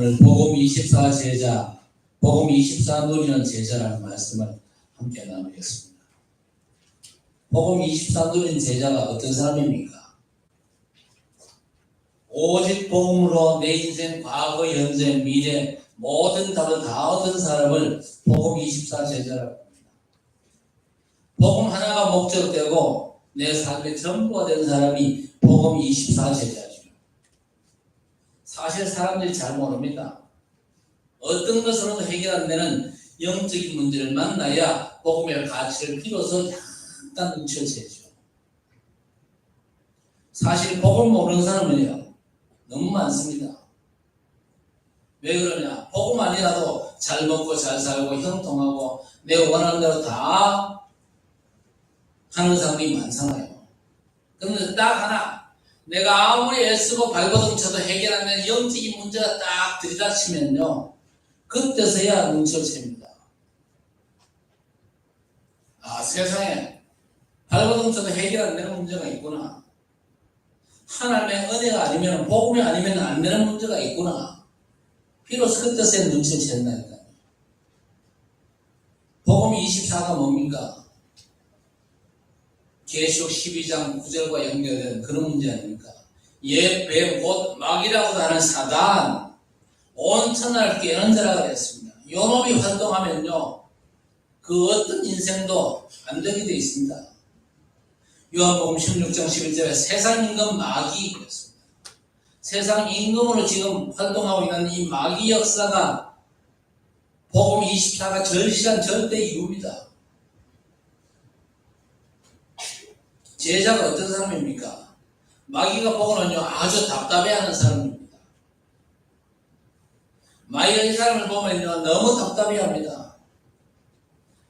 오늘 복음 24 제자, 복음 24 누리는 제자라는 말씀을 함께 나누겠습니다. 복음 24 누리는 제자가 어떤 사람입니까? 오직 복음으로 내 인생, 과거, 현재, 미래 모든 답을 다 얻은 사람을 복음 24 제자라고 합니다. 복음 하나가 목적되고 내 삶의 전부가 된 사람이 복음 24 제자죠. 사실 사람들이 잘 모릅니다. 어떤 것으로도 해결 안 되는 영적인 문제를 만나야 복음의 가치를 비로소 약간 눈치채죠. 사실 복음 모르는 사람은요 너무 많습니다. 왜 그러냐? 복음 아니라도 잘 먹고 잘 살고 형통하고 내가 원하는 대로 다 하는 사람이 많잖아요. 그런데 딱 하나, 내가 아무리 애쓰고 발버둥 쳐도 해결 안 되는 영적인 문제가 딱 들이닥치면요 그때서야 눈치를 챕니다. 아, 세상에 발버둥 쳐도 해결 안 되는 문제가 있구나. 하나님의 은혜가 아니면, 복음이 아니면 안 되는 문제가 있구나. 비로소 그때서야 눈치를 챈다니까요. 복음 24가 뭡니까? 계시록 12장 9절과 연결된 그런 문제 아닙니까? 뱀, 곧 마귀라고 하는 사단, 온 천하를 깨는 자라 그랬습니다. 요놈이 활동하면요 그 어떤 인생도 안 되게 되어 있습니다. 요한복음 16장 11절에 세상 임금 마귀였습니다. 세상 임금으로 지금 활동하고 있는 이 마귀 역사가 복음 24가 절실한 절대 이유입니다. 제자가 어떤 사람입니까? 마귀가 보고는요 아주 답답해하는 사람입니다. 마귀가 이 사람을 보면요 너무 답답해합니다.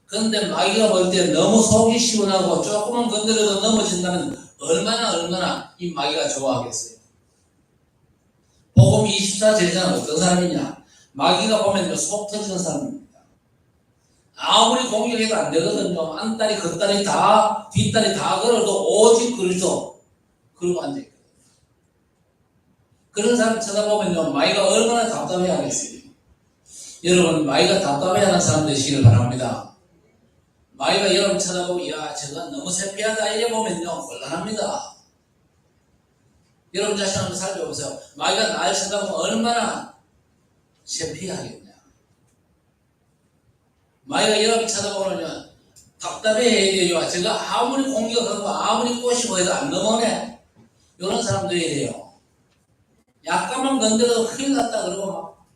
그런데 마귀가 볼 때 너무 속이 시원하고 조금만 건드려도 넘어진다면 얼마나 이 마귀가 좋아하겠어요. 복음 24 제자는 어떤 사람이냐? 마귀가 보면요 속 터지는 사람입니다. 아무리 공격해도 안 되거든요. 안다리, 겉다리 다, 뒷다리 다 걸어도 오직 그리스도. 그러고 앉아있거든요. 그런 사람 쳐다보면요, 마귀가 얼마나 답답해 하겠어요. 여러분, 마귀가 답답해 하는 사람 되시길 바랍니다. 마귀가 여러분 쳐다보고, 야, 저거 너무 세피하다. 이래 보면요, 곤란합니다. 여러분 자신 한번 살펴보세요. 마귀가 날 쳐다보면 얼마나 세피하겠냐. 마귀가 여러분 쳐다보면요 답답해해요. 제가 아무리 공격하고 아무리 꼬시고 해도 안 넘어네. 이런 사람들이 이래요. 약간만 건드려도 큰일 났다 그러고 막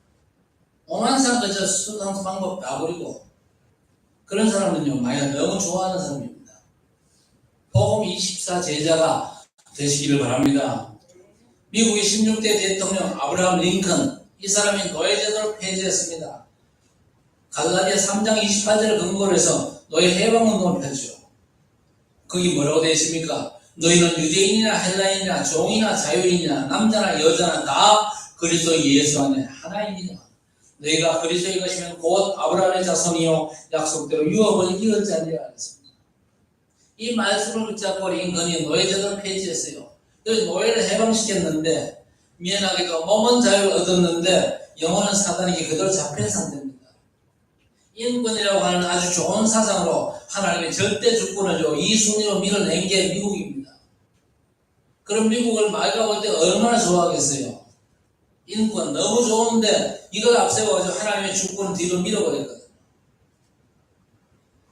오만 사람 그저 수단 방법 다 부리고 그런 사람은요 마귀가 너무 좋아하는 사람입니다. 복음 24 제자가 되시기를 바랍니다. 미국의 16대 대통령 아브라함 링컨, 이 사람이 노예제도를 폐지했습니다. 갈라디아 3장 28절을 근거로 해서 노예 해방운동을 펼쳐. 거기 뭐라고 되어 있습니까? 너희는 유대인이나 헬라인이나 종이나 자유인이나 남자나 여자나 다 그리스도 예수 안에 하나이니라. 너희가 그리스도의 것이면 곧 아브라함의 자손이요 약속대로 유업을 이을 자리라 하겠습니다. 이 말씀을 붙잡고 링컨이 노예제도를 폐지했어요. 그래서 노예를 해방시켰는데 미안하게도 몸은 자유를 얻었는데 영혼은 사단에게 그대로 잡힌 상태입니다. 인권이라고 하는 아주 좋은 사상으로 하나님의 절대 주권을 이 순위로 밀어낸 게 미국입니다. 그럼 미국을 마귀가 볼 때 얼마나 좋아하겠어요? 인권 너무 좋은데 이걸 앞세워가지고 하나님의 주권을 뒤로 밀어버렸거든요.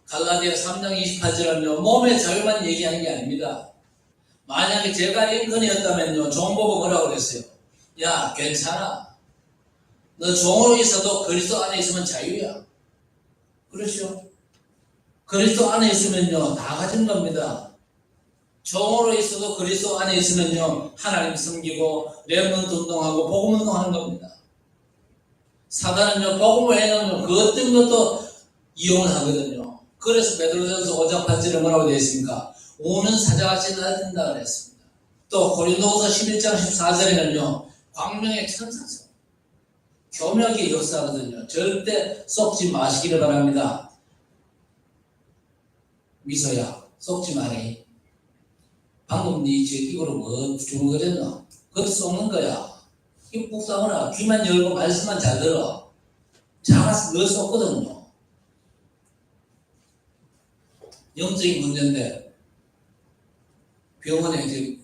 갈라디아 3장 28절은요 몸의 자유만 얘기하는 게 아닙니다. 만약에 제가 링컨이었다면요 종보고 뭐라고 그랬어요? 야 괜찮아. 너 종으로 있어도 그리스도 안에 있으면 자유야. 그렇죠? 그리스도 안에 있으면요 다 가진 겁니다. 종으로 있어도 그리스도 안에 있으면요 하나님 섬기고 렘넌트 운동하고 복음 운동하는 겁니다. 사단은요 복음 외에는 그 어떤 것도 이용을 하거든요. 그래서 베드로전서 5장 8절에 뭐라고 되어 있습니까? 오는 사자같이 날아든다 그랬습니다. 또 고린도후서 11장 14절에는요 광명의 천사죠. 교묘하게 역사하거든요. 절대 썩지 마시기를 바랍니다. 미소야, 썩지 마래. 방금 네 제 입으로 뭐 중얼거렸나? 그것도 썩는 거야. 묵상하라. 귀만 열고 말씀만 잘 들어. 작아서 늘 쏟거든요. 영적인 문제인데 병원에 이제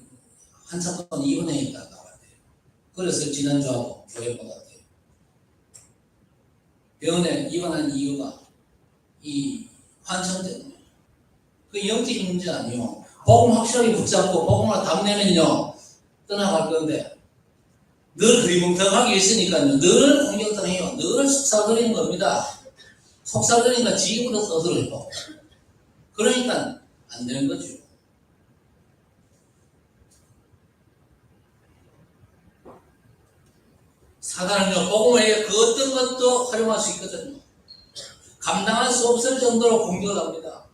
한 사건 입원해 있다가 나왔대요. 그래서 지난주하고 교회 받았대요. 병원에 입원한 이유가 이 환청 때문에. 그 영적인 문제 아니요. 복음 확실하게 붙잡고 복음을 담내면요 떠나갈 건데 늘 흐리멍텅하게 있으니까요 늘 공격당해요. 늘 속삭거리는 겁니다. 속삭거리니까 지금부터 떠들어요. 그러니까 안 되는 거죠. 사단은요 복음을 그 어떤 것도 활용할 수 있거든요. 감당할 수 없을 정도로 공격을 합니다.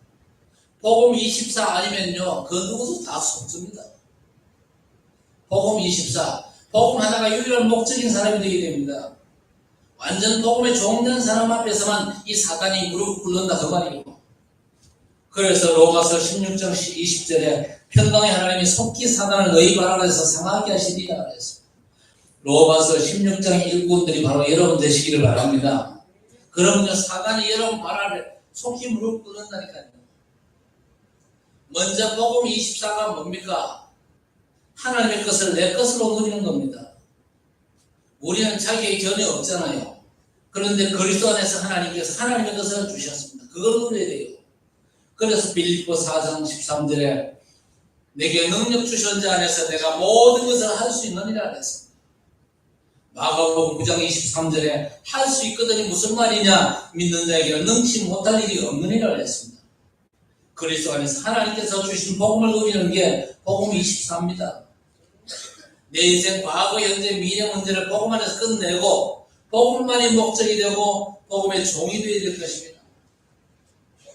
복음 24 아니면요 그 누구도 다 속습니다. 복음 24 복음 하나가 유일한 목적인 사람이 되게 됩니다. 완전 복음에 종된 사람 앞에서만 이 사단이 무릎 꿇는다 그 말이에요. 그래서 로마서 16장 20절에 평강의 하나님이 속히 사단을 너희 발 아래에서 상하게 하시리라 그랬습니다. 로마서 16장 일꾼들이 바로 여러분 되시기를 바랍니다. 그러면요 사단이 여러분 발 아래 속히 무릎 꿇는다니까요. 먼저 복음 24가 뭡니까? 하나님의 것을 내 것으로 누리는 겁니다. 우리는 자기의 견해 없잖아요. 그런데 그리스도 안에서 하나님께서 하나님의 것을 주셨습니다. 그걸 누려야 돼요. 그래서 빌립보 4장 13절에 내게 능력 주신 자 안에서 내가 모든 것을 할 수 있느니라 그랬습니다. 마가복음 9장 23절에 할 수 있거든이 무슨 말이냐? 믿는 자에게는 능치 못할 일이 없느니라 그랬습니다. 그리스도 안에서 하나님께서 주신 복음을 누리는 게 복음 24입니다. 내 인생 과거, 현재, 미래 문제를 복음 안에서 끝내고 복음만이 목적이 되고 복음의 종이 되어야 될 것입니다.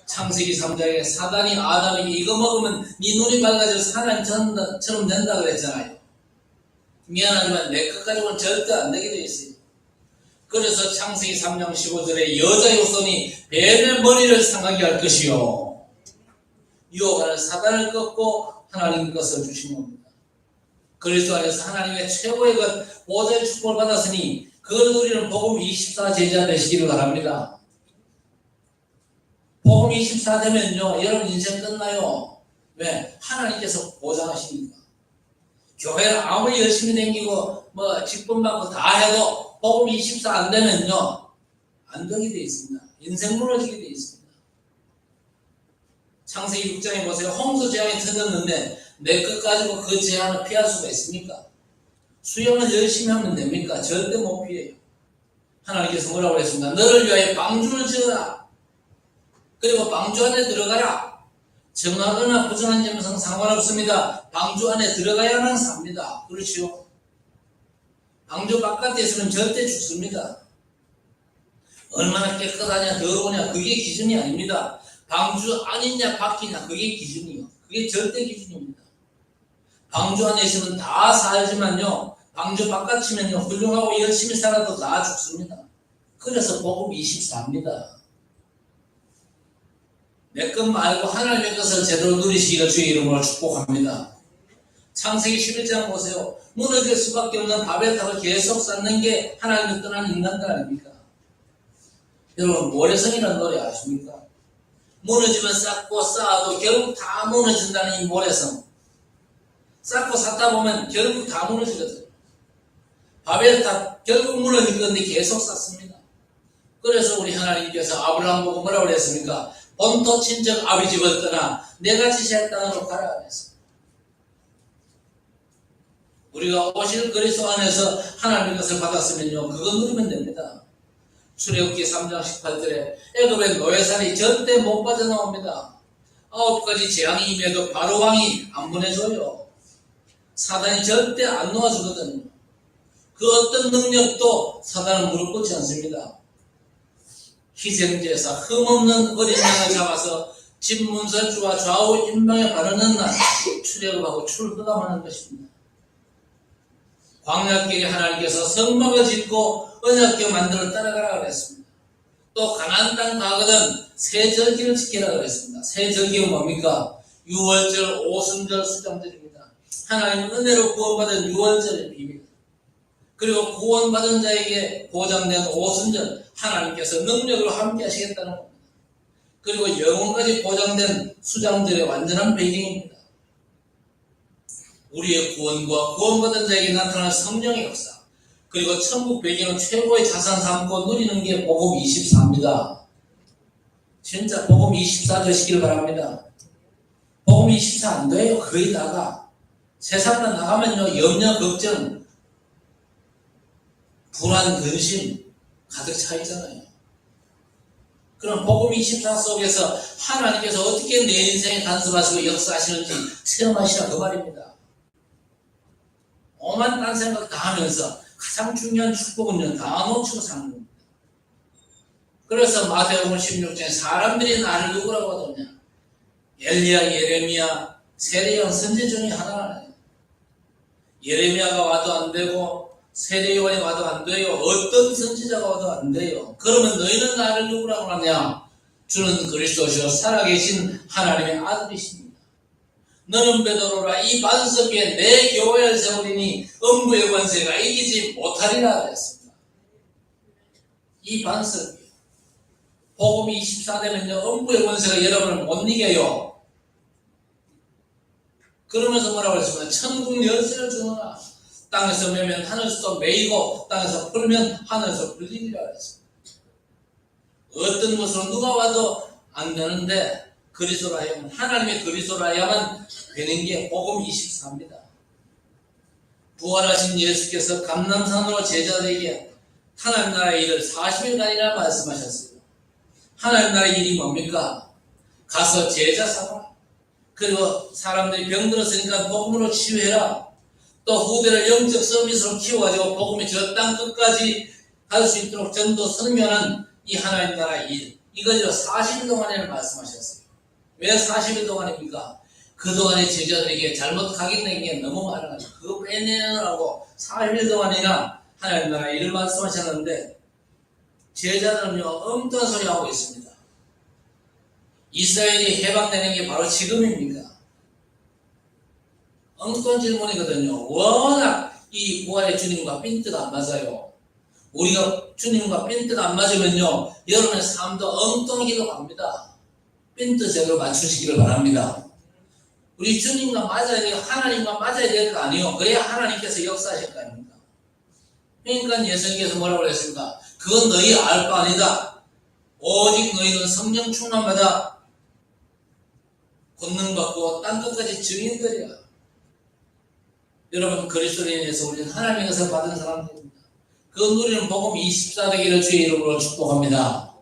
창세기 3장에 사단이 아담에게 이거 먹으면 네 눈이 밝아져서 하나님처럼 된다 그랬잖아요. 미안하지만 내 것 가지고는 절대 안 되게 되어 있어요. 그래서 창세기 3장 15절에 여자의 후손이 뱀의 머리를 상하게 할 것이요 유혹하는 사단을 꺾고 하나님 것을 주신 겁니다. 그리스도 안에서 하나님의 최고의 것 보좌의 축복을 받았으니 그걸 누리는 복음 24 제자 되시기를 바랍니다. 복음 24 되면요 여러분 인생 끝나요. 왜? 하나님께서 보장하시니까. 교회를 아무리 열심히 다니고 뭐 직분 받고 다 해도 복음 24 안 되면요 안 되게 되어 있습니다. 인생 무너지게 되어 있습니다. 창세기 6장에 보세요. 홍수 재앙이 터졌는데 내 것 가지고 그 재앙을 피할 수가 있습니까? 수영을 열심히 하면 됩니까? 절대 못 피해요. 하나님께서 뭐라고 했습니다. 너를 위하여 방주를 지어라. 그리고 방주 안에 들어가라. 정하거나 부정한 점성 상관없습니다. 방주 안에 들어가야만 삽니다. 그렇죠? 방주 바깥에 있으면 절대 죽습니다. 얼마나 깨끗하냐 더러우냐 그게 기준이 아닙니다. 방주 안이냐 밖이냐 그게 기준이요. 그게 절대 기준입니다. 방주 안에 있으면 다 살지만요 방주 바깥이면요 훌륭하고 열심히 살아도 다 죽습니다. 그래서 복음 24입니다. 내 것 말고 하나님의 것을 제대로 누리시기를 주의 이름으로 축복합니다. 창세기 11장 보세요. 무너질 수밖에 없는 바벨 탑을 계속 쌓는 게 하나님을 떠난 인간들 아닙니까? 여러분 모래성이라는 노래 아십니까? 무너지면 쌓고 쌓아도 결국 다 무너진다는 이 모래성. 쌓고 쌓다 보면 결국 다 무너지거든요. 바벨탑 결국 무너질 건데 계속 쌓습니다. 그래서 우리 하나님께서 아브라함 보고 뭐라고 그랬습니까? 본토 친척 아비 집을 떠나 내가 지시할 땅으로 가라 그랬습니다. 우리가 오실 그리스도 안에서 하나님의 것을 받았으면요 그거 누리면 됩니다. 출애굽기 3장 18절에 애굽의 노예살이 절대 못 빠져나옵니다. 9가지 재앙이 임해도 바로 왕이 안 보내줘요. 사단이 절대 안 놓아주거든요. 그 어떤 능력도 사단은 무릎 꿇지 않습니다. 희생제사 흠없는 어린 양을 잡아서 집 문설주와 좌우 임방에 바르는 날 출애굽하고 출흑함하는 것입니다. 광야길에 하나님께서 성막을 짓고 언약궤 만들어 따라가라 그랬습니다. 또 가나안 땅 가거든 세 절기를 지키라 그랬습니다. 세 절기가 뭡니까? 유월절, 오순절, 수장절입니다. 하나님 은혜로 구원받은 유월절의 비밀. 그리고 구원받은 자에게 보장된 오순절 하나님께서 능력으로 함께 하시겠다는 겁니다. 그리고 영혼까지 보장된 수장들의 완전한 배경입니다. 우리의 구원과 구원받은 자에게 나타나는 성령의 역사, 그리고 천국 배경은 최고의 자산 삼고 누리는 게 복음 24입니다. 진짜 복음 24 되시길 바랍니다. 복음 24 안 돼요. 거의 다가. 세상만 나가면요, 염려, 걱정, 불안, 근심 가득 차 있잖아요. 그럼 복음 24 속에서 하나님께서 어떻게 내 인생에 간섭하시고 역사하시는지 체험하시라 그 말입니다. 오만 딴 생각 다 하면서 가장 중요한 축복은요, 다 놓치고 사는 겁니다. 그래서 마태복음 16장에 사람들이 나를 누구라고 하더냐? 엘리야, 예레미야, 세례요한 선지 중에 하나라네요. 예레미야가 와도 안 되고 세례요한이 와도 안 돼요. 어떤 선지자가 와도 안 돼요. 그러면 너희는 나를 누구라고 하냐? 주는 그리스도시요 살아계신 하나님의 아들이십니다. 너는 베드로라, 이 반석 위에 내 교회를 세우리니 음부의 권세가 이기지 못하리라 그랬습니다. 이 반석 위에 복음 24 되면요, 음부의 권세가 여러분을 못 이겨요. 그러면서 뭐라고 했습니까? 천국 열쇠를 주노라. 땅에서 매면 하늘에서 매이고 땅에서 풀면 하늘에서 풀리리라 했습니다. 어떤 것으로 누가 와도 안 되는데 그리스도로 하여금, 하나님의 그리스도로 하여만 되는 게 복음 24입니다. 부활하신 예수께서 감람산으로 제자들에게 하나님 나라의 일을 40일간이나 말씀하셨어요. 하나님 나라의 일이 뭡니까? 가서 제자 삼아라. 그리고 사람들이 병들었으니까 복음으로 치유해라. 또 후대를 영적 서비스로 키워가지고 복음이 저 땅 끝까지 갈 수 있도록 전도 선면한 이 하나님 나라의 일, 이거지로 40일 동안에는 말씀하셨어요. 왜 40일 동안입니까? 그동안의 제자들에게 잘못 각인된 게 너무 많아가지고 그거 빼내느라고 40일 동안이나 하나님 나라의 일을 말씀하셨는데, 제자들은요 엉뚱한 소리 하고 있습니다. 이스라엘이 해방되는 게 바로 지금입니까? 엉뚱한 질문이거든요. 워낙 이 부활의 주님과 핀트가 안 맞아요. 우리가 주님과 핀트가 안 맞으면요, 여러분의 삶도 엉뚱하기도 합니다. 핀트 제대로 맞추시기를 바랍니다. 우리 주님과 맞아야 돼요. 하나님과 맞아야 될 거 아니에요. 그래야 하나님께서 역사하실 거 아닙니까? 그러니까 예수님께서 뭐라고 그랬습니까? 그건 너희 알 바 아니다. 오직 너희는 성령 충만받아 권능받고 땅끝까지 증인들이야. 여러분, 그리스도로 인해서 우리는 하나님께서 받은 사람들입니다. 그 누리는 복음 24 되기를 주의 이름으로 축복합니다.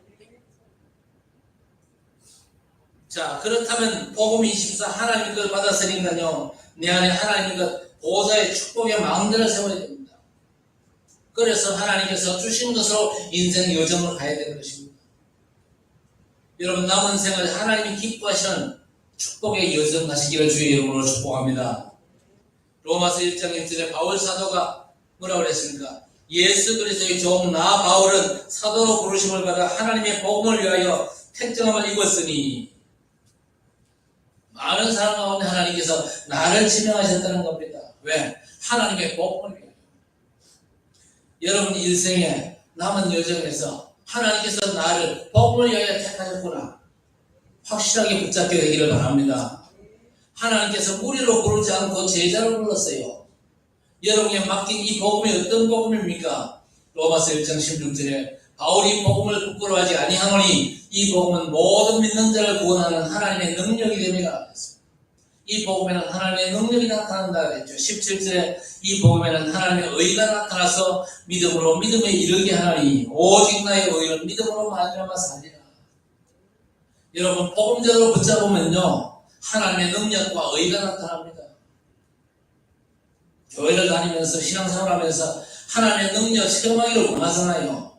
자, 그렇다면 복음 24 하나님 걸 받았으니까요, 내 안에 하나님 것 보좌의 축복의 망대를 세워야 됩니다. 그래서 하나님께서 주신 것으로 인생 여정을 가야 되는 것입니다. 여러분, 남은 생을 하나님이 기뻐하시는 축복의 여정 가시기를 주의 이름으로 축복합니다. 로마서 1장 1절에 바울 사도가 뭐라고 그랬습니까? 예수 그리스도의 종 나 바울은 사도로 부르심을 받아 하나님의 복음을 위하여 택정함을 입었으니, 많은 사람 가운데 하나님께서 나를 지명하셨다는 겁니다. 왜? 하나님의 복음을 위하여. 여러분 일생에 남은 여정에서 하나님께서 나를 복음을 위하여 택하셨구나, 확실하게 붙잡게 되기를 바랍니다. 하나님께서 무리로 부르지 않고 제자로 불렀어요. 여러분에게 맡긴 이 복음이 어떤 복음입니까? 로마서 1장 16절에 바울이 복음을 부끄러워하지 아니하노니 이 복음은 모든 믿는 자를 구원하는 하나님의 능력이 됩니다. 이 복음에는 하나님의 능력이 나타난다 그랬죠. 17절에 이 복음에는 하나님의 의가 나타나서 믿음으로 믿음에 이르게 하나니 오직 나의 의는 믿음으로 말미암아 살리라. 여러분, 복음대로 붙잡으면요 하나님의 능력과 의가 나타납니다. 교회를 다니면서 신앙생활하면서 하나님의 능력 체험하기를 원하잖아요.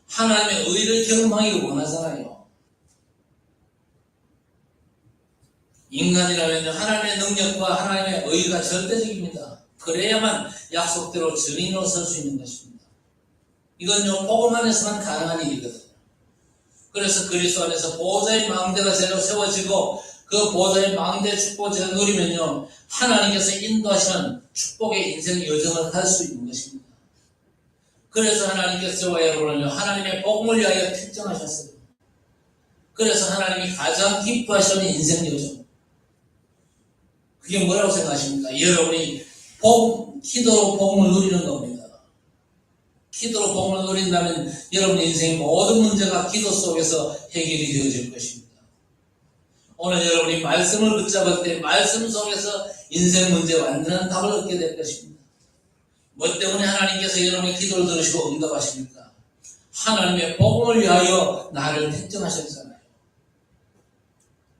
하나님의 의를 경험하기를 원하잖아요. 인간이라면 하나님의 능력과 하나님의 의가 절대적입니다. 그래야만 약속대로 증인으로 설 수 있는 것입니다. 이건요 복음 안에서만 가능한 일이거든요. 그래서 그리스도 안에서 보좌의 망대가 제대로 세워지고 그 보좌의 망대 축복을 누리면요 하나님께서 인도하시는 축복의 인생 여정을 갈 수 있는 것입니다. 그래서 하나님께서 저와 여러분은요, 하나님의 복음을 위하여 택정하셨어요. 그래서 하나님이 가장 기뻐하시는 인생 여정. 그게 뭐라고 생각하십니까? 여러분이 기도로 복음을 누리는 겁니다. 기도로 복음을 누린다면 여러분의 인생의 모든 문제가 기도 속에서 해결이 되어질 것입니다. 오늘 여러분이 말씀을 붙잡을 때 말씀 속에서 인생 문제에 완전한 답을 얻게 될 것입니다. 뭐 때문에 하나님께서 여러분의 기도를 들으시고 응답하십니까? 하나님의 복음을 위하여 나를 택정하셨잖아요.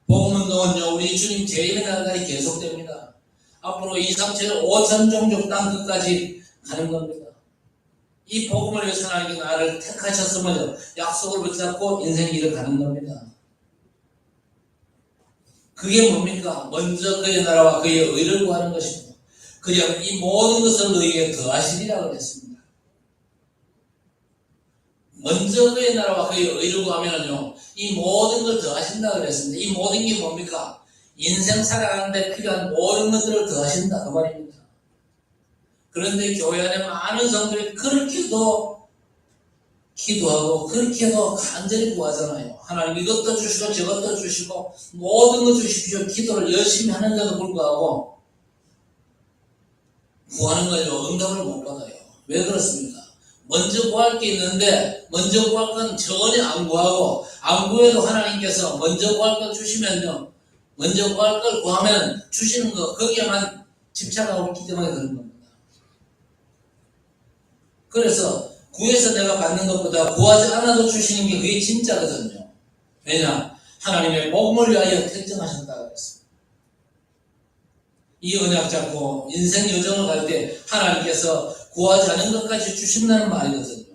복음 운동은요, 우리 주님 재림의 날까지 계속됩니다. 앞으로 2, 3, 7, 5천 종족 땅 끝까지 가는 겁니다. 이 복음을 위해서 하나님께 나를 택하셨으면 약속을 붙잡고 인생 길을 가는 겁니다. 그게 뭡니까? 먼저 그의 나라와 그의 의를 구하는 것이고, 그냥 이 모든 것을 너희에게 더하시리라 그랬습니다. 먼저 그의 나라와 그의 의를 구하면요, 이 모든 걸 더하신다 그랬습니다. 이 모든 게 뭡니까? 인생 살아가는데 필요한 모든 것들을 더하신다 그 말입니다. 그런데 교회 안에 많은 성도들이 그렇게도 기도하고 그렇게도 간절히 구하잖아요. 하나님 이것도 주시고 저것도 주시고 모든 것 주십시오. 기도를 열심히 하는데도 불구하고 구하는 거죠. 응답을 못 받아요. 왜 그렇습니까? 먼저 구할 게 있는데 먼저 구할 건 전혀 안 구하고, 안 구해도 하나님께서 먼저 구할 걸 주시면요, 먼저 구할 걸 구하면 주시는 거 거기에만 집착하고 있기 때문에 그런 겁니다. 그래서 구해서 내가 받는 것보다 구하지 않아도 주시는 게 그게 진짜거든요. 왜냐? 하나님의 복음을 위하여 택정하셨다고 했습니다. 이 언약 잡고 인생 여정을 갈 때 하나님께서 구하지 않은 것까지 주신다는 말이거든요.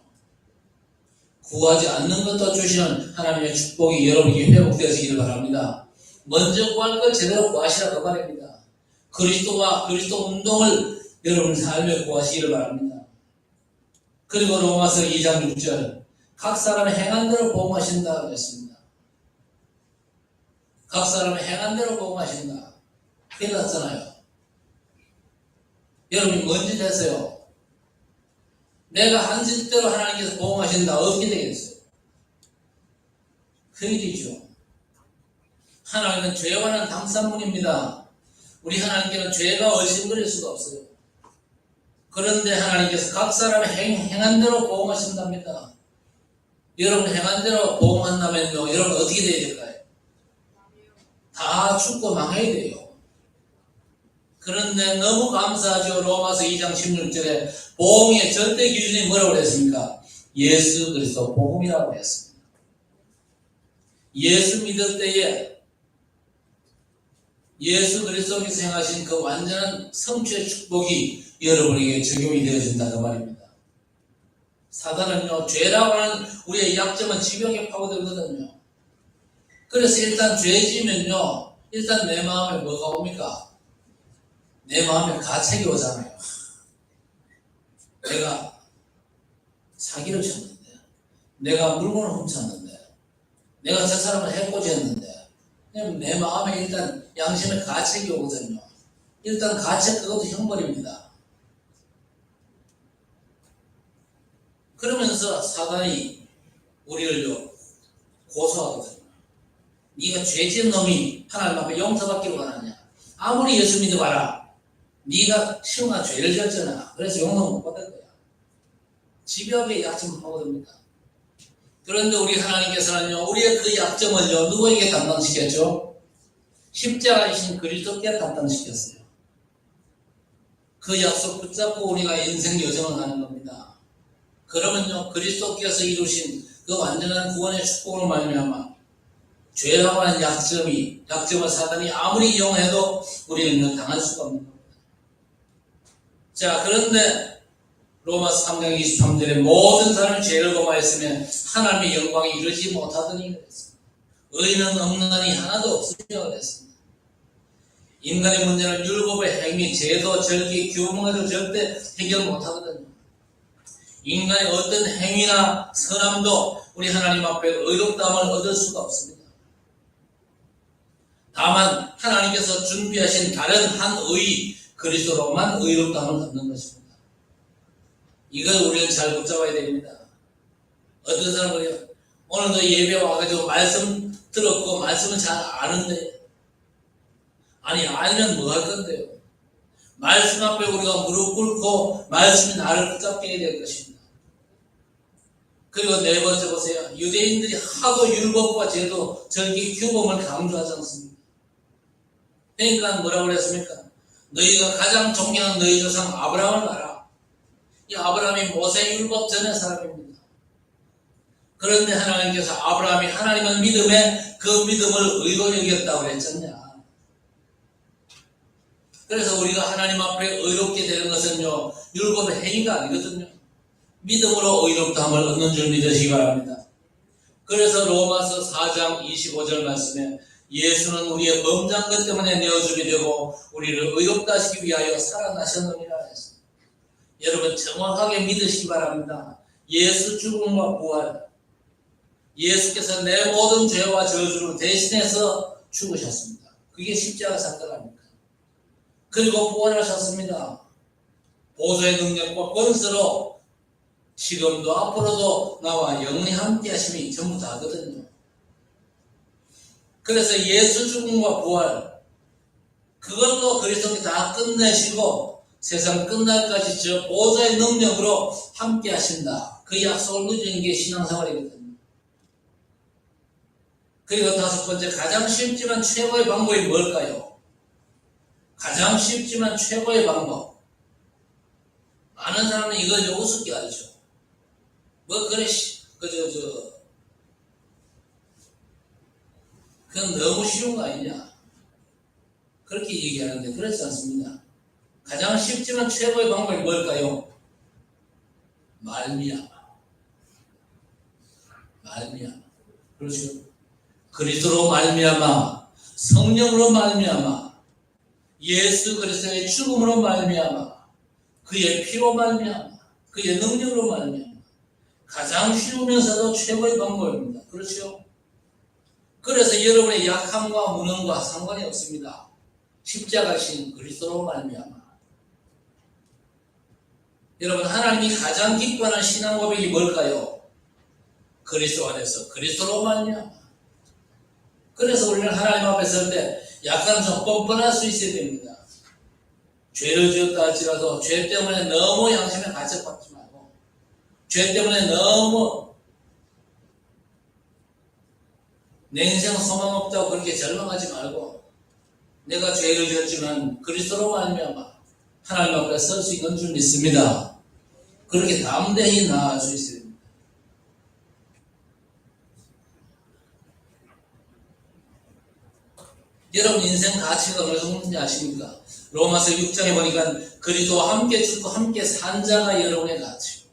구하지 않는 것도 주시는 하나님의 축복이 여러분에게 회복되어지기를 바랍니다. 먼저 구할 걸 제대로 구하시라 그 말입니다. 그리스도와 그리스도 운동을 여러분 삶에 구하시기를 바랍니다. 그리고 로마서 2장 6절, 각 사람의 행한 대로 복음하신다고 했습니다. 각 사람의 행한 대로 복음하신다. 큰일 났잖아요. 여러분이 뭔지 되세요? 내가 한 짓대로 하나님께서 복음하신다. 어떻게 되겠어요? 큰일이죠. 하나님은 죄와는 담산문입니다. 우리 하나님께는 죄가 얼씬거릴 수가 없어요. 그런데 하나님께서 각 사람의 행한 대로 복음하신답니다. 여러분 행한 대로 복음한다면요, 여러분 어떻게 돼야 될까요? 다 죽고 망해야 돼요. 그런데 너무 감사하죠. 로마서 2장 16절에 복음의 절대 기준이 뭐라고 했습니까? 예수 그리스도 복음이라고 했습니다. 예수 믿을 때에 예수 그리스도께서 행하신 그 완전한 성취의 축복이 여러분에게 적용이 되어진다 그 말입니다. 사단은요, 죄라고 하는 우리의 약점은 지벽에 파고들거든요. 그래서 일단 죄 지면요, 일단 내 마음에 뭐가 옵니까? 내 마음에 가책이 오잖아요. 내가 사기를 쳤는데, 내가 물건을 훔쳤는데, 내가 저 사람을 해코지했는데, 내 마음에 일단 양심에 가책이 오거든요. 일단 가책 그것도 형벌입니다. 그러면서 사단이 우리를 고소하거든요. 네가 죄 지은 놈이 하나님 앞에 용서받기를 원하냐? 아무리 예수 믿어봐라. 네가 시험한 죄를 지었잖아. 그래서 용서 못 받을 거야. 집요하게 약점을 파고듭니다. 그런데 우리 하나님께서는요, 우리의 그 약점을요, 누구에게 담당시켰죠? 십자가이신 그리스도께 담당시켰어요. 그 약속 붙잡고 우리가 인생 여정을 가는 겁니다. 그러면요, 그리스도께서 이루신 그 완전한 구원의 축복을 말미암아 죄라고 하는 약점을 사단이 아무리 이용해도 우리는 당할 수가 없는 겁니다. 자, 그런데 로마서 3장 23절에 모든 사람이 죄를 범하였으면 하나님의 영광이 이르지 못하더니 그랬습니다. 의인은 없나니 하나도 없으며 그랬습니다. 인간의 문제는 율법의 행위, 제도, 절기, 규범에도 절대 해결 못하거든요. 인간의 어떤 행위나 선함도 우리 하나님 앞에 의롭다함을 얻을 수가 없습니다. 다만 하나님께서 준비하신 다른 한 의, 그리스도로만 의롭다함을 얻는 것입니다. 이걸 우리는 잘 붙잡아야 됩니다. 어떤 사람은 오늘도 예배 와가지고 말씀 들었고 말씀은 잘 아는데, 아니 알면 뭐 할 건데요? 말씀 앞에 우리가 무릎 꿇고 말씀이 나를 붙잡게 해야 될 것입니다. 그리고 네 번째 보세요. 유대인들이 하도 율법과 제도, 절기, 규범을 강조하지 않습니다. 그러니까 뭐라고 그랬습니까? 너희가 가장 존경하는 너희 조상 아브라함을 봐라. 이 아브라함이 모세 율법 전의 사람입니다. 그런데 하나님께서 아브라함이 하나님을 믿음에 그 믿음을 의로 여겼다고 그랬잖냐. 그래서 우리가 하나님 앞에 의롭게 되는 것은요, 율법의 행위가 아니거든요. 믿음으로 의롭다함을 얻는 줄 믿으시기 바랍니다. 그래서 로마서 4장 25절 말씀에 예수는 우리의 범죄한 것 때문에 내어주게 되고 우리를 의롭다 하시기 위하여 살아나셨느니라 했습니다. 여러분 정확하게 믿으시기 바랍니다. 예수 죽음과 부활, 예수께서 내 모든 죄와 저주를 대신해서 죽으셨습니다. 그게 십자가 사건 아닙니까? 그리고 부활하셨습니다. 보좌의 능력과 권세로 지금도 앞으로도 나와 영원히 함께 하심이 전부 다거든요. 그래서 예수 죽음과 부활, 그걸로 그리스도께 다 끝내시고 세상 끝날까지 저 보좌의 능력으로 함께 하신다. 그 약속을 누리는 게 신앙생활이거든요. 그리고 다섯 번째, 가장 쉽지만 최고의 방법이 뭘까요? 가장 쉽지만 최고의 방법. 많은 사람은 이걸 우습게 알죠. 뭐 그래, 그건 너무 쉬운 거 아니냐? 그렇게 얘기하는데 그렇지 않습니다. 가장 쉽지만 최고의 방법이 뭘까요? 말미암아. 그렇죠. 그리스도로 말미암아, 성령으로 말미암아, 예수 그리스도의 죽음으로 말미암아, 그의 피로 말미암아, 그의 능력으로 말미암아. 가장 쉬우면서도 최고의 방법입니다. 그렇죠? 그래서 여러분의 약함과 무능과 상관이 없습니다. 십자가신 그리스도로 말미암아. 여러분 하나님이 가장 기뻐하는 신앙 고백이 뭘까요? 그리스도 안에서 그리스도로 말미암아. 그래서 우리는 하나님 앞에 설 때 약간 좀 뻔뻔할 수 있어야 됩니다. 죄를 지었다 할지라도 죄 때문에 너무 양심에 가책받지 말고, 죄 때문에 너무 냉생 소망 없다고 그렇게 절망하지 말고, 내가 죄를 지었지만 그리스도로 말미암아 하나님 앞에 설 수 있는 줄 믿습니다. 그렇게 담대히 나아갈 수 있어야 됩니다. 여러분 인생 가치가 어느 정도인지 아십니까? 로마서 6장에 보니까 그리스도와 함께 죽고 함께 산 자가 여러분의 가치.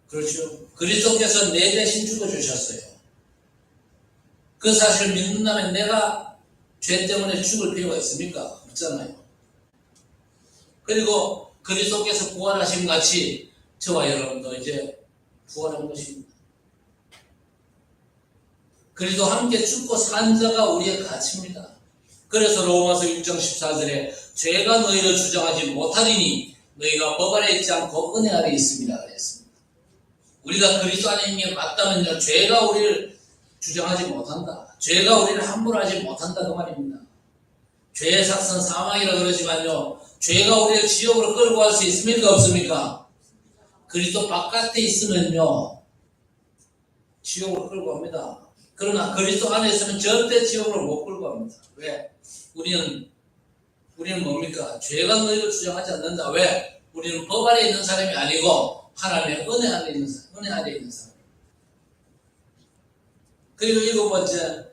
그렇죠? 그리스도께서 내 대신 죽어주셨어요. 그 사실을 믿는다면 내가 죄 때문에 죽을 필요가 있습니까? 없잖아요. 그리고 그리스도께서 부활하신 같이 저와 여러분도 이제 부활한 것입니다. 그리스도 함께 죽고 산 자가 우리의 가치입니다. 그래서 로마서 6장 14절에 죄가 너희를 주장하지 못하리니 너희가 법 아래 있지 않고 은혜 아래 있습니다. 그랬습니다. 우리가 그리스도 안에 있는 게 맞다면요, 죄가 우리를 주장하지 못한다. 죄가 우리를 함부로 하지 못한다 그 말입니다. 죄의 삭은 사망이라 그러지만요, 죄가 우리를 지옥으로 끌고 갈 수 있습니까? 없습니까? 그리스도 바깥에 있으면요 지옥으로 끌고 갑니다. 그러나 그리스도 안에 있으면 절대 지옥으로 못 끌고 갑니다. 왜? 우리는 뭡니까? 죄가 너희를 주장하지 않는다. 왜? 우리는 법 아래 있는 사람이 아니고 하나님의 은혜 안에 있는 사람, 은혜 안에 있는 사람. 그리고 일곱 번째,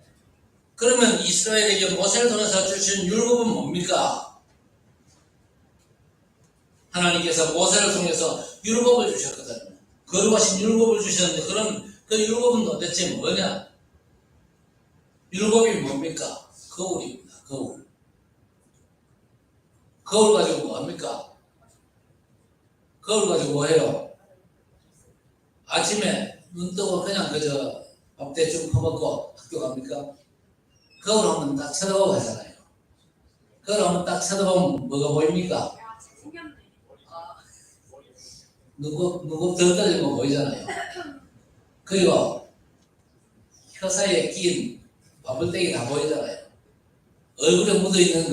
그러면 이스라엘에게 모세를 통해서 주신 율법은 뭡니까? 하나님께서 모세를 통해서 율법을 주셨거든요. 거룩하신 율법을 주셨는데, 그럼 그 율법은 도대체 뭐냐? 율법이 뭡니까? 거울입니다. 거울. 거울 가지고 뭐 합니까? 거울 가지고 뭐 해요? 아침에 눈 뜨고 그냥 밥 대충 퍼먹고 학교 갑니까? 거울 한번 딱 쳐다보고 가잖아요. 거울 한번 딱 쳐다보면 뭐가 보입니까? 눈곱 덜 떨어진 거 보이잖아요. 그리고 혀 사이에 낀 바불떼기 다 보이잖아요. 얼굴에 묻어있는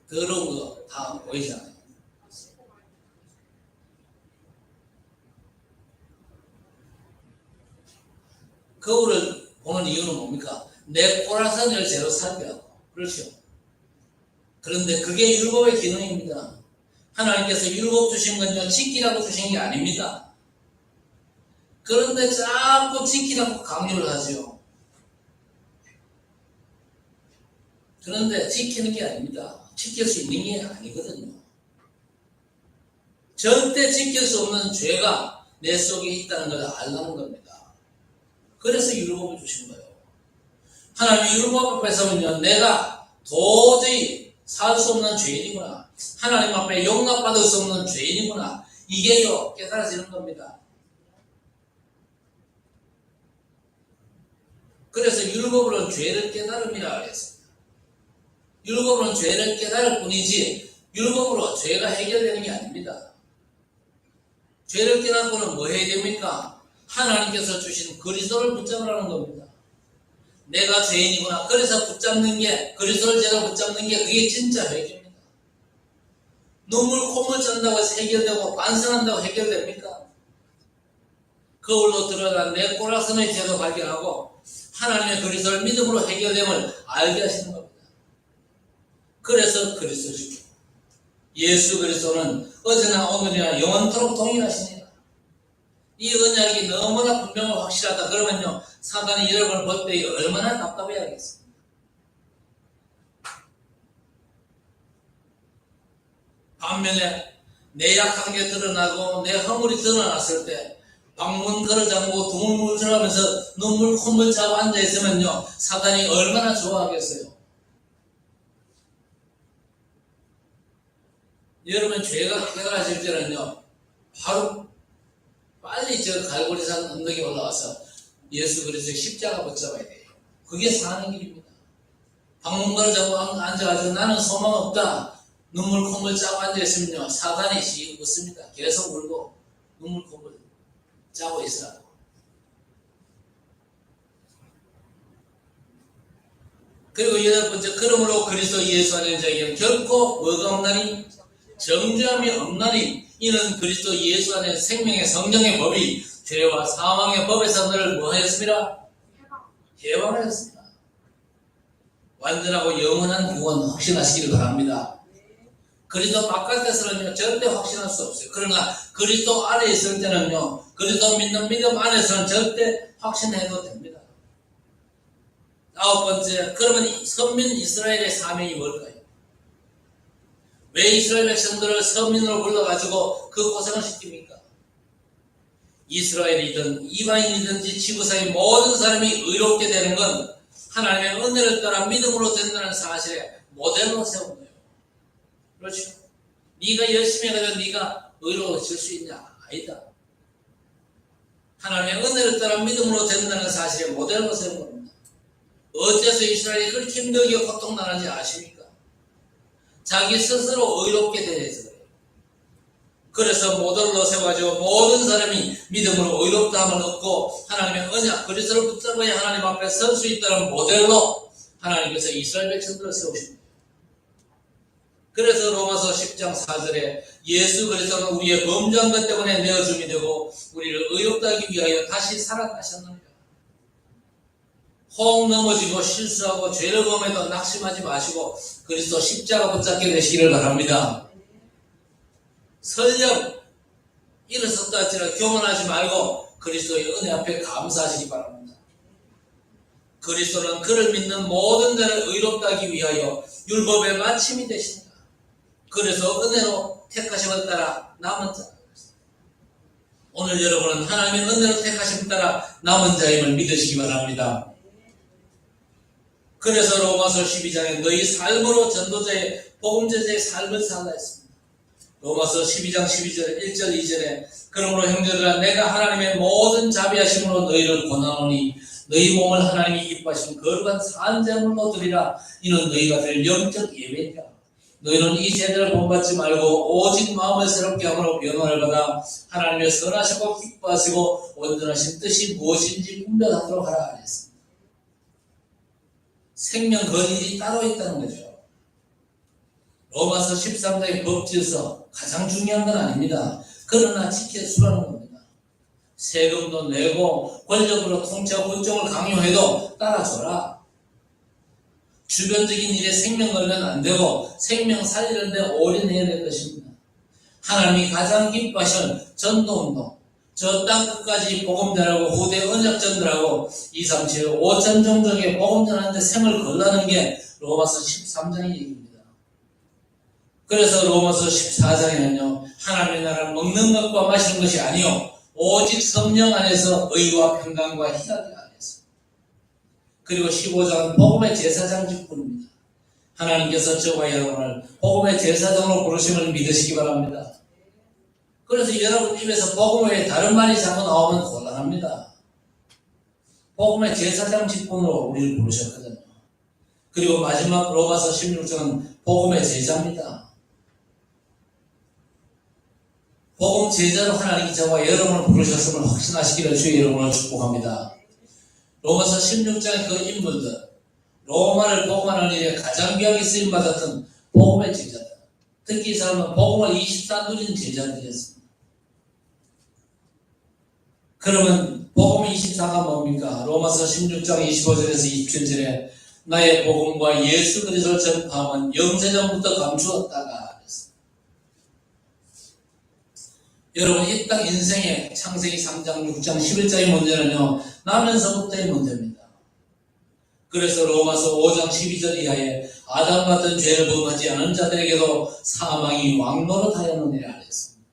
더러운 거 다 보이잖아요. 거울을 보는 이유는 뭡니까? 내 꼬라선을 제로 살펴. 그렇죠. 그런데 그게 율법의 기능입니다. 하나님께서 율법 주신 건요, 지키라고 주신 게 아닙니다. 그런데 자꾸 지키라고 강요를 하죠. 그런데 지키는 게 아닙니다. 지킬 수 있는 게 아니거든요. 절대 지킬 수 없는 죄가 내 속에 있다는 걸 알라는 겁니다. 그래서 율법을 주신 거예요. 하나님의 율법 앞에 서면요, 내가 도저히 살 수 없는 죄인이구나. 하나님 앞에 용납받을 수 없는 죄인이구나. 이게요, 깨달아지는 겁니다. 그래서 율법으로는 죄를 깨달음이라 그랬습니다. 율법으로는 죄를 깨달을 뿐이지 율법으로 죄가 해결되는 게 아닙니다. 죄를 깨닫고는 뭐 해야 됩니까? 하나님께서 주신 그리스도를 붙잡으라는 겁니다. 내가 죄인이구나. 그래서 붙잡는 게, 그리스도를 제대로 붙잡는 게 그게 진짜 회개입니다. 눈물 콧물 짠다고 해서 해결되고 반성한다고 해결됩니까? 거울로 드러난 내 꼬라선의 죄도 발견하고 하나님의 그리스도를 믿음으로 해결됨을 알게 하시는 겁니다. 그래서 그리스도시죠. 예수 그리스도는 어제나 오늘이나 영원토록 동일하십니다. 이 언약이 너무나 분명하고 확실하다. 그러면요, 사단이 여러분을 볼 때 얼마나 답답해야겠습니까? 반면에 내 약한 게 드러나고 내 허물이 드러났을 때 방문 걸어 잠그고 두물물질하면서 눈물 콧물 차고 앉아있으면요, 사단이 얼마나 좋아하겠어요. 여러분 죄가 깨달아질 때는요, 바로 빨리 저 갈고리산 언덕에 올라와서 예수 그리스도의 십자가 붙잡아야 돼요. 그게 사는 길입니다. 방문가를 잡고 앉아가지고 나는 소망 없다, 눈물 콧물 짜고 앉아있으면요, 사단이 씩 웃습니다. 계속 울고 눈물 콧물 짜고 있으라고. 그리고 여덟 번째, 그러므로 그리스도 예수 안에 자에게는 결코 뭐가 없나니? 정죄함이 없나니? 이는 그리스도 예수 안에 생명의 성령의 법이 죄와 사망의 법에서 너를 뭐 하였습니다? 해방하였습니다. 완전하고 영원한 구원 확신하시기를 바랍니다. 그리스도 바깥에서는요, 절대 확신할 수 없어요. 그러나 그리스도 안에 있을 때는요, 그리스도 믿는 믿음 안에서는 절대 확신해도 됩니다. 아홉 번째, 그러면 선민 이스라엘의 사명이 뭘까요? 왜 이스라엘 백성들을 선민으로 불러가지고 그 고생을 시킵니까? 이스라엘이든 이방인이든지 지구상의 모든 사람이 의롭게 되는 건 하나님의 은혜를 따라 믿음으로 된다는 사실에 모델로 세운 거예요. 그렇죠? 네가 열심히 해가지고 네가 의로워질 수 있냐? 아니다. 하나님의 은혜를 따라 믿음으로 된다는 사실에 모델로 세운 겁니다. 어째서 이스라엘이 그렇게 힘들게 고통당하는지 아십니까? 자기 스스로 의롭게 되어서 그래요. 그래서 모델로 세워가지고 모든 사람이 믿음으로 의롭다함을 얻고 하나님의 언약 그리스도를 붙잡아야 하나님 앞에 설 수 있다는 모델로 하나님께서 이스라엘 백성들을 세우십니다. 그래서 로마서 10장 4절에 예수 그리스도는 우리의 범죄한 것 때문에 내어줌이 되고 우리를 의롭다 하기 위하여 다시 살아나셨느니라. 혹 넘어지고 실수하고 죄를 범해도 낙심하지 마시고 그리스도 십자가 붙잡게 되시기를 바랍니다. 설령 일어섰다 할지라도 교만하지 말고 그리스도의 은혜 앞에 감사하시기 바랍니다. 그리스도는 그를 믿는 모든 자를 의롭다 하기 위하여 율법의 마침이 되십니다. 그래서 은혜로 택하심을 따라 남은 자. 오늘 여러분은 하나님의 은혜로 택하심을 따라 남은 자임을 믿으시기 바랍니다. 그래서 로마서 12장에 너희 삶으로 전도자의 복음제자의 삶을 살라 했습니다. 로마서 12장 12절 1절 2절에 그러므로 형제들아 내가 하나님의 모든 자비하심으로 너희를 권하노니 너희 몸을 하나님이 기뻐하시는 거룩한 산제물로 드리라. 이는 너희가 될 영적 예배니라. 너희는 이 세대를 본받지 말고 오직 마음을 새롭게 함으로 변화를 받아 하나님의 선하시고 기뻐하시고 온전하신 뜻이 무엇인지 분별하도록 하라 하셨습니다. 생명 건일이 따로 있다는 거죠. 로마서 13장의 법질서 가장 중요한 건 아닙니다. 그러나 지켜주라는 겁니다. 세금도 내고 권력으로 통치하고 권총을 강요해도 따라줘라. 주변적인 일에 생명 걸면 안 되고 생명 살리는 데 올인해야 될 것입니다. 하나님이 가장 기뻐하시는 전도운동, 저 땅 끝까지 복음 전하고 후대 언약 전달하고 237, 5천 종족에 복음 전하는데 생을 걸라는 게 로마서 13장의 얘기입니다. 그래서 로마서 14장에는요, 하나님의 나라를 먹는 것과 마시는 것이 아니요 오직 성령 안에서 의와 평강과 희락이 안에서. 그리고 15장은 복음의 제사장 직분입니다. 하나님께서 저와 여러분을 복음의 제사장으로 부르심을 믿으시기 바랍니다. 그래서 여러분 입에서 복음 외에 다른 말이 자꾸 나오면 곤란합니다. 복음의 제사장 직분으로 우리를 부르셨거든요. 그리고 마지막 로마서 16장은 복음의 제자입니다. 복음 제자로 하나님이 저와 여러분을 부르셨음을 확신하시기를 주의 여러분을 축복합니다. 로마서 16장의 그 인물들, 로마를 복음하는 일에 가장 귀하게 쓰임받았던 복음의 제자들, 특히 이 사람은 복음을 24 누린 제자들이었습니다. 그러면 복음 24가 뭡니까? 로마서 16장 25절에서 27절에 나의 복음과 예수 그리스도를 전파함은 영세전부터 감추었다가 여러분 이 땅 인생의 창세기 3장, 6장, 11장의 문제는요 나면서부터의 문제입니다. 그래서 로마서 5장 12절 이하에 아담 같은 죄를 범하지 않은 자들에게도 사망이 왕노릇하였느니라 하였습니다.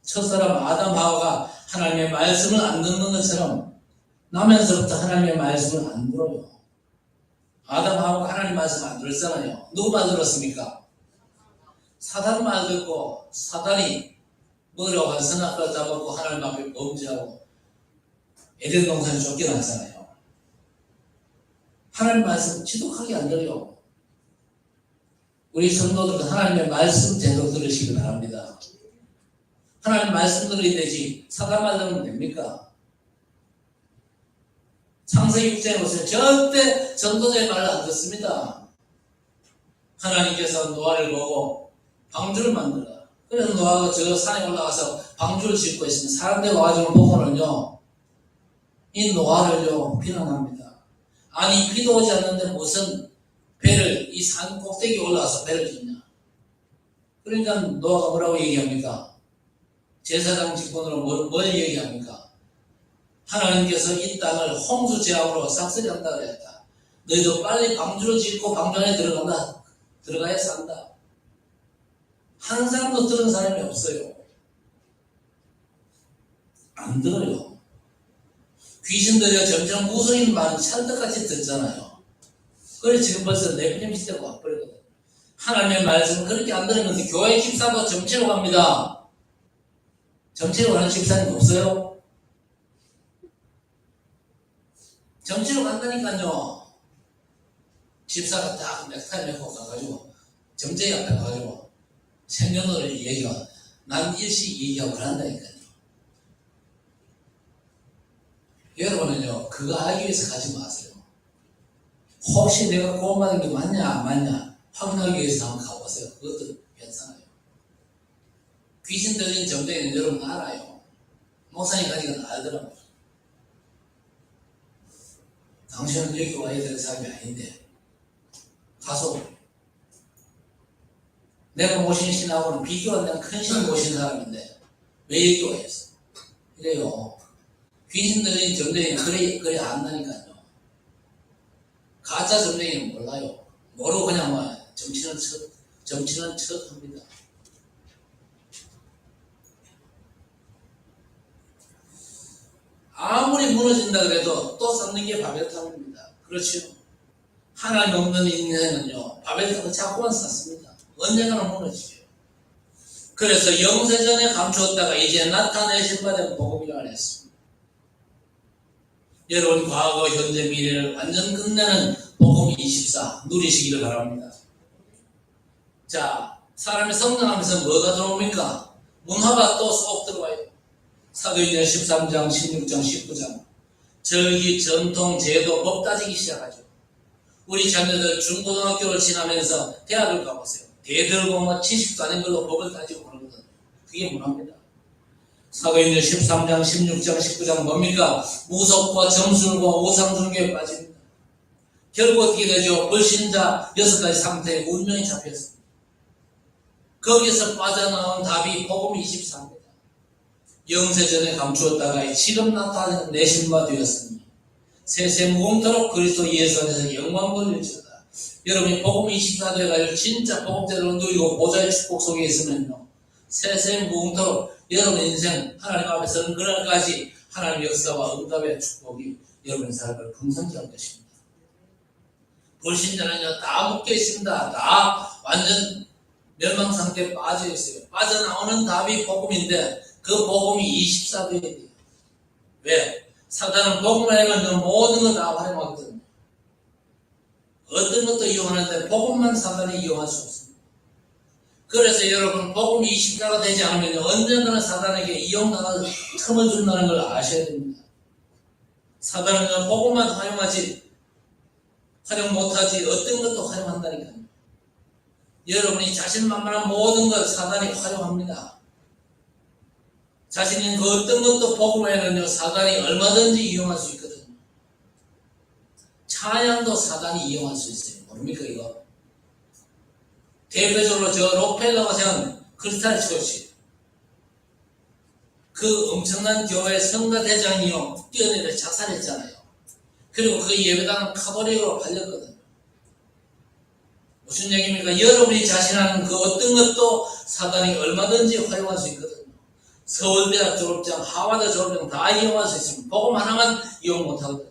첫사람 아담 하와가 하나님의 말씀을 안 듣는 것처럼 나면서부터 하나님의 말씀을 안 들어요. 아담 하와가 하나님 말씀 안 들었잖아요. 누구 말 들었습니까? 사단 말 듣고 사단이 뭐라고 한 선악과를 잡았고 하나님 앞에 범죄하고 에덴 동산에 쫓겨났잖아요. 하나님 말씀 지독하게 안 들어요. 우리 성도들은 하나님의 말씀 제대로 들으시기 바랍니다. 하나님 말씀 들어야 되지 사단 말 들으면 됩니까? 창세기 6장에 보세요. 절대 전도자의 말을 안 듣습니다. 하나님께서 노아를 보고 방주를 만들라. 그래서 노아가 저 산에 올라가서 방주를 짓고 있으면 사람들이 와가지고 보고는요, 이 노아를요, 비난합니다. 아니, 비도 오지 않는데 무슨 배를, 이 산 꼭대기에 올라가서 배를 짓냐. 그러니까 노아가 뭐라고 얘기합니까? 제사장 직분으로 뭘 얘기합니까? 하나님께서 이 땅을 홍수 재앙으로 싹쓸이 한다 그랬다. 너희도 빨리 방주를 짓고 방주 안에 들어가야 산다. 한 사람도 들은 사람이 없어요. 안 들어요. 귀신들이 점점 무속인 말은 찰떡같이 듣잖아요. 그래 지금 벌써 네피림 시대가 와버리거든. 하나님의 말씀은 그렇게 안 들으면 교회 집사도 정치로 갑니다. 정치로 가는 집사님 없어요? 정치로 간다니까요. 집사가 딱 넥타이 메고 가가지고 정제 앞에 가가지고 생년월일 얘기가 난 일시 얘기하고 한다니까요. 여러분은요 그거 알기 위해서 가지 마세요. 혹시 내가 구원받은 게 맞냐 안 맞냐 확인하기 위해서 한번 가보세요. 그것도 괜찮아요. 귀신 들린 정대는 여러분 알아요. 목사님 가지고는 알더라고요. 당신은 여기 와야 될 사람이 아닌데 가서 내가 모신 신하고는 비교가 안 되는 큰 신을 모신 사람인데 왜 여기 와 있어? 이래요. 귀신 들린 점쟁이는 그래 안다니까요. 가짜 점쟁이는 몰라요. 모르고 그냥 막 정치는 척 합니다. 아무리 무너진다 그래도 또 쌓는 게 바벨탑입니다. 그렇죠? 하나님 없는 인생은요 바벨탑을 자꾸만 쌓습니다. 언젠가는 무너지죠. 그래서 영세전에 감추었다가 이제 나타내신 바 된 복음이라 했습니다. 여러분 과거, 현재, 미래를 완전 끝내는 복음 24 누리시기를 바랍니다. 자, 사람이 성장하면서 뭐가 들어옵니까? 문화가 또 쏙 들어와요. 사도행전 13장, 16장, 19장. 절기, 전통, 제도, 법 따지기 시작하죠. 우리 자녀들 중고등학교를 지나면서 대학을 가보세요. 대들고 뭐 지식도 아닌 걸로 법을 따지고 그러거든요. 그게 문화입니다. 사도행전 13장, 16장, 19장 뭡니까? 무속과 점술과 우상숭배에 빠집니다. 결국 어떻게 되죠? 불신자 6가지 상태에 운명이 잡혔습니다. 거기서 빠져나온 답이 복음 24입니다. 영세전에 감추었다가 지금 나타나는 내신바 되었으니 세세무궁토록 그리스도 예수 안에서 영광을 일치하다. 여러분이 복음 24 돼가지고 진짜 복음대로 누리고 보좌의 축복 속에 있으면요, 세세무궁토록 여러분 인생 하나님 앞에서는 그날까지 하나님의 역사와 응답의 축복이 여러분의 삶을 풍성케 할 것입니다. 불신자는요 다 묶여 있습니다. 다 완전 멸망 상태에 빠져 있어요. 빠져나오는 답이 복음인데 그 복음이 24도에 돼요. 왜? 사단은 복음을 알면 모든 걸 다 활용하거든요. 어떤 것도 이용하는데 복음만 사단이 이용할 수 없습니다. 그래서 여러분 복음 24가 되지 않으면 언젠가는 사단에게 이용당할 틈을 준다는 걸 아셔야 됩니다. 사단은 복음만 활용 못하지 어떤 것도 활용한다니까요. 여러분이 자신만만한 모든 것 사단이 활용합니다. 자신이 그 어떤 것도 복음에는요 사단이 얼마든지 이용할 수 있거든요. 찬양도 사단이 이용할 수 있어요. 모릅니까 이거? 대표적으로 저 록펠러가 세운 크리스탈 처치, 그 엄청난 교회 성가대장이요 뛰어내려 자살했잖아요. 그리고 그 예배당은 카톨릭으로 팔렸거든요. 무슨 얘기입니까? 여러분이 자신하는 그 어떤 것도 사단이 얼마든지 활용할 수 있거든요. 서울대학 졸업장, 하버드 졸업장 다 이용할 수 있습니다. 복음 하나만 이용 못하거든요.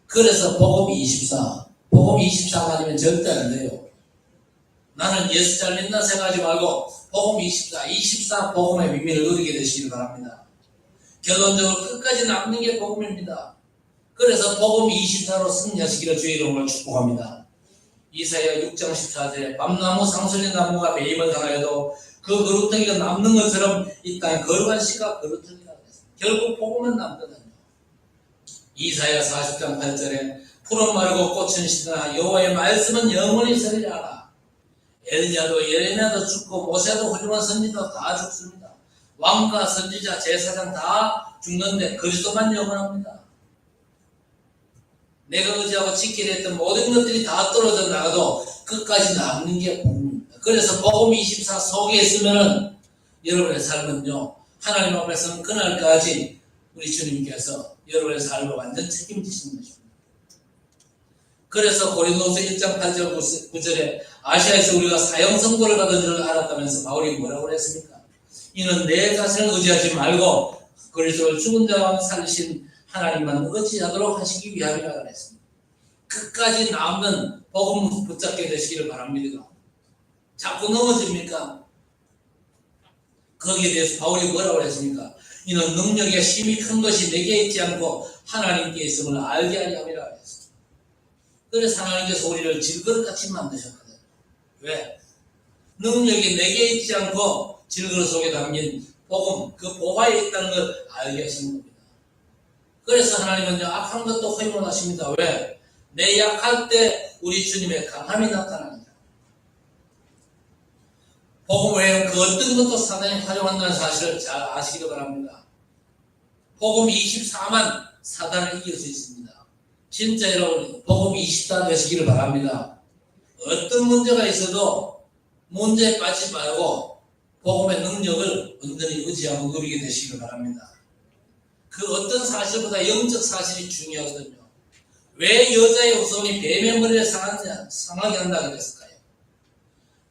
그래서 복음 24, 복음 24가 아니면 절대 안 돼요. 나는 예수 잘 믿나 생각하지 말고 복음 24 복음의 비밀을 누리게 되시길 바랍니다. 결론적으로 끝까지 남는 게 복음입니다. 그래서 복음 24로 승리하시기를 주의 이름으로 축복합니다. 이사야 6장 14절에 밤나무 상수리 나무가 매임을 당하여도 그 그루터기가 남는 것처럼 이 땅에 거룩한 씨가 그루터기라고 했습니다. 결국 복음은 남거든요. 이사야 40장 8절에 푸른 마르고 꽃은 시드나 여호와의 말씀은 영원히 서리라. 엘리야도 예레미야도 죽고 모세도 훌륭한 선지자도 다 죽습니다. 왕과 선지자 제사장 다 죽는데 그리스도만 영원합니다. 내가 의지하고 지키려 했던 모든 것들이 다 떨어져 나가도 끝까지 남는 게 복음입니다. 그래서 복음 24 속에 있으면은 여러분의 삶은요 하나님 앞에서는 그날까지 우리 주님께서 여러분의 삶을 완전 책임지시는 것입니다. 그래서 고린도서 1장 8절 9절에 아시아에서 우리가 사형 선고를 받은 줄 알았다면서 바울이 뭐라고 했습니까? 이는 내 자신을 의지하지 말고 그리스도를 죽은 자와 살리신 하나님만 의지하도록 하시기 위함이라 그랬습니다. 끝까지 남는 복음 붙잡게 되시기를 바랍니다. 자꾸 넘어집니까? 거기에 대해서 바울이 뭐라고 했습니까? 이는 능력의 힘이 큰 것이 내게 있지 않고 하나님께 있음을 알게 하려 함이라 그랬습니다. 그래서 하나님께서 우리를 질그릇같이 만드셨거든요. 왜? 능력이 내게 있지 않고 질그릇 속에 담긴 복음, 그 보화에 있다는 걸 알게 하신 겁니다. 그래서 하나님은 악한 것도 허용을 하십니다. 왜? 내 약할 때 우리 주님의 강함이 나타납니다. 복음 외에 그 어떤 것도 사단이 활용한다는 사실을 잘 아시기 바랍니다. 복음 24만 사단을 이길 수 있습니다. 진짜 여러분 복음 24 되시기를 바랍니다. 어떤 문제가 있어도 문제에 빠지지 말고 복음의 능력을 온전히 의지하고 누리게 되시기를 바랍니다. 그 어떤 사실보다 영적 사실이 중요하거든요. 왜 여자의 후손이 뱀의 머리를 상하게 한다 그랬을까요?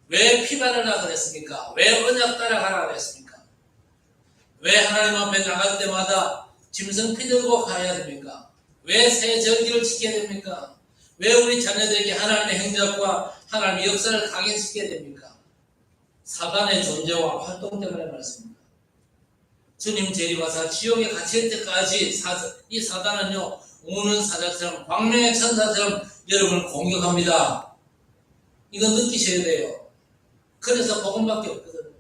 왜 피바르라 그랬습니까? 왜 언약 따라가라 그랬습니까? 왜 하나님 앞에 나갈 때마다 짐승 피 들고 가야 됩니까? 왜 새 절기를 지켜야 됩니까? 왜 우리 자녀들에게 하나님의 행적과 하나님의 역사를 각인시켜야 됩니까? 사단의 존재와 활동 때문에 그렇습니다. 주님 재림하사 지옥에 갇힐 때까지 이 사단은요 우는 사자처럼 광명의 천사처럼 여러분을 공격합니다. 이거 느끼셔야 돼요. 그래서 복음밖에 없거든.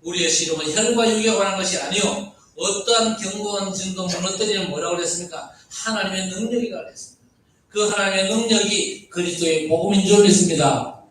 우리의 씨름은 혈과 육에 관한 것이 아니요 어떠한 견고한 증거 무너뜨리는 뭐라고 그랬습니까? 하나님의 능력이라고 그랬습니다. 그 하나님의 능력이 그리스도의 복음인 줄 믿습니다.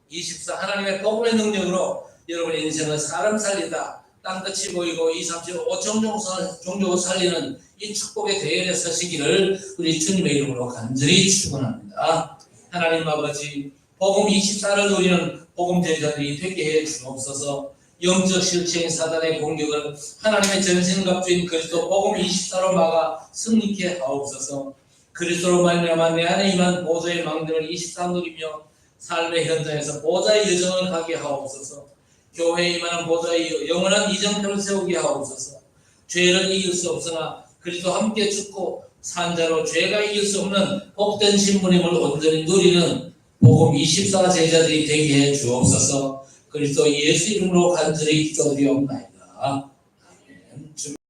24 하나님의 복음의 능력으로 여러분의 인생은 사람 살리다 땅끝이 보이고 2, 3, 7, 5천 종족을 살리는 이 축복의 대열에 서시기를 우리 주님의 이름으로 간절히 축원합니다. 하나님 아버지 복음 24를 누리는 복음 제자들이 되게 해 주옵소서. 영적 실체인 사단의 공격을 하나님의 전신갑주인 그리스도 복음 24로 막아 승리케 하옵소서. 그리스도로 말미암아 내 안에 임한 보좌의 망대를 24 누리며 삶의 현장에서 보좌의 여정을 가게 하옵소서. 교회에 임하는 보좌의 영원한 이정표를 세우게 하옵소서. 죄를 이길 수 없으나 그리스도 함께 죽고 산자로 죄가 이길 수 없는 복된 신부님을 온전히 누리는 복음 24 제자들이 되게 해 주옵소서. 그리스도 예수 이름으로 간절히 기도드리옵나이다. 아멘.